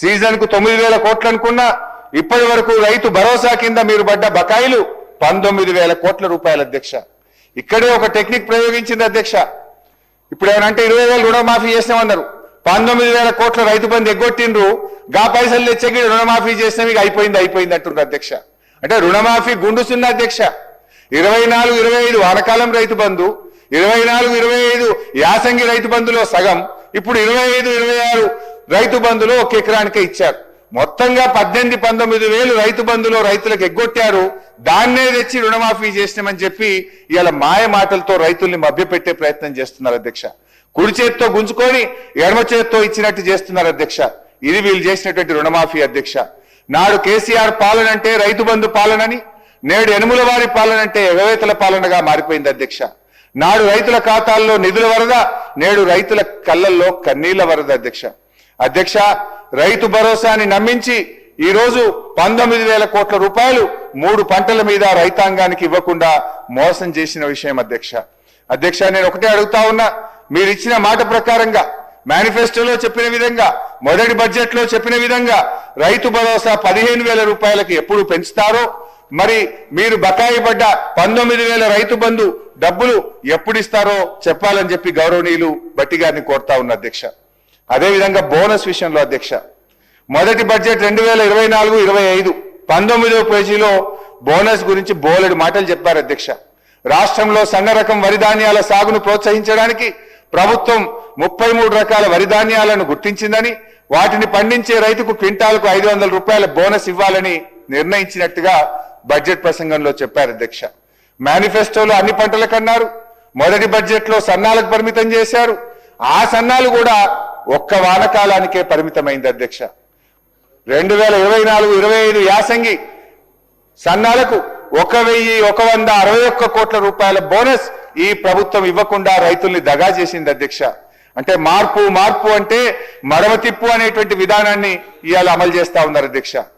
Season కు 9,000 కోట్లు అనుకున్నా ఇప్పటి వరకు రైతు భరోసా కింద మీరు పడ్డ బకాయిలు 19,000 కోట్ల రూపాయల అధ్యక్ష. ఇక్కడే ఒక టెక్నిక్ ప్రయోగించింది అధ్యక్ష. ఇప్పుడు ఏమనంటే 20,000 రుణమాఫీ చేసినామన్నారు, 19,000 కోట్ల రైతు బంధు ఎగ్గొట్టిండ్రు, గా పైసలు తెచ్చకి రుణమాఫీ చేసినా మీకు అయిపోయింది అంటున్నారు అధ్యక్ష. అంటే రుణమాఫీ గుండుసున్న అధ్యక్ష. 24-25 వానకాలం రైతు బంధు, 24-25 యాసంగి రైతు బంధులో సగం, ఇప్పుడు 25-26 రైతు బంధులో 1 ఎకరానికే ఇచ్చారు. మొత్తంగా 18-19 వేలు రైతు బంధులో రైతులకు ఎగ్గొట్టారు. దాన్నే తెచ్చి రుణమాఫీ చేసినామని చెప్పి ఇవాళ మాయ మాటలతో రైతుల్ని మభ్యపెట్టే ప్రయత్నం చేస్తున్నారు అధ్యక్ష. కుడి చేత్తో గుంజుకొని ఎడమ చేత్తో ఇచ్చినట్టు చేస్తున్నారు అధ్యక్ష. ఇది వీళ్ళు చేసినటువంటి రుణమాఫీ అధ్యక్ష. నాడు కేసీఆర్ పాలన అంటే రైతు బంధు పాలనని, నేడు యనుమల వారి పాలన అంటే ఎగవేతల పాలనగా మారిపోయింది అధ్యక్ష. నాడు రైతుల ఖాతాల్లో నిధుల వరద, నేడు రైతుల కళ్ళల్లో కన్నీళ్ల వరద అధ్యక్ష. అధ్యక్ష, రైతు భరోసాని నమ్మించి ఈ రోజు 19,000 కోట్ల రూపాయలు 3 పంటల మీద రైతాంగానికి ఇవ్వకుండా మోసం చేసిన విషయం అధ్యక్ష. అధ్యక్ష, నేను ఒకటే అడుగుతా ఉన్నా, మీరు ఇచ్చిన మాట ప్రకారంగా మేనిఫెస్టోలో చెప్పిన విధంగా, మొదటి బడ్జెట్ లో చెప్పిన విధంగా రైతు భరోసా 15,000 రూపాయలకి ఎప్పుడు పెంచుతారో, మరి మీరు బకాయి పడ్డ 19,000 రైతు బంధు డబ్బులు ఎప్పుడు ఇస్తారో చెప్పాలని చెప్పి గౌరవనీయులు భట్టి గారిని కోరుతా ఉన్న అధ్యక్ష. అదేవిధంగా బోనస్ విషయంలో అధ్యక్ష, మొదటి బడ్జెట్ 2024-25 19వ పేజీలో బోనస్ గురించి బోలెడు మాటలు చెప్పారు అధ్యక్ష. రాష్ట్రంలో సన్న రకం వరి ధాన్యాల సాగును ప్రోత్సహించడానికి ప్రభుత్వం 33 రకాల వరి ధాన్యాలను గుర్తించిందని, వాటిని పండించే రైతుకు క్వింటాలకు 500 రూపాయల బోనస్ ఇవ్వాలని నిర్ణయించినట్టుగా బడ్జెట్ ప్రసంగంలో చెప్పారు అధ్యక్ష. మేనిఫెస్టోలో అన్ని పంటలకన్నారు, మొదటి బడ్జెట్ లో సన్నాలకు పరిమితం చేశారు. ఆ సన్నాలు కూడా ఒక్క వానకాలానికే పరిమితమైంది అధ్యక్ష. 2024-25 యాసంగి సన్నాలకు 1,161 కోట్ల రూపాయల బోనస్ ఈ ప్రభుత్వం ఇవ్వకుండా రైతుల్ని దగా చేసింది అధ్యక్ష. అంటే మార్పు అంటే మడమ తిప్పు అనేటువంటి విధానాన్ని ఇవాళ అమలు చేస్తా ఉన్నారు అధ్యక్ష.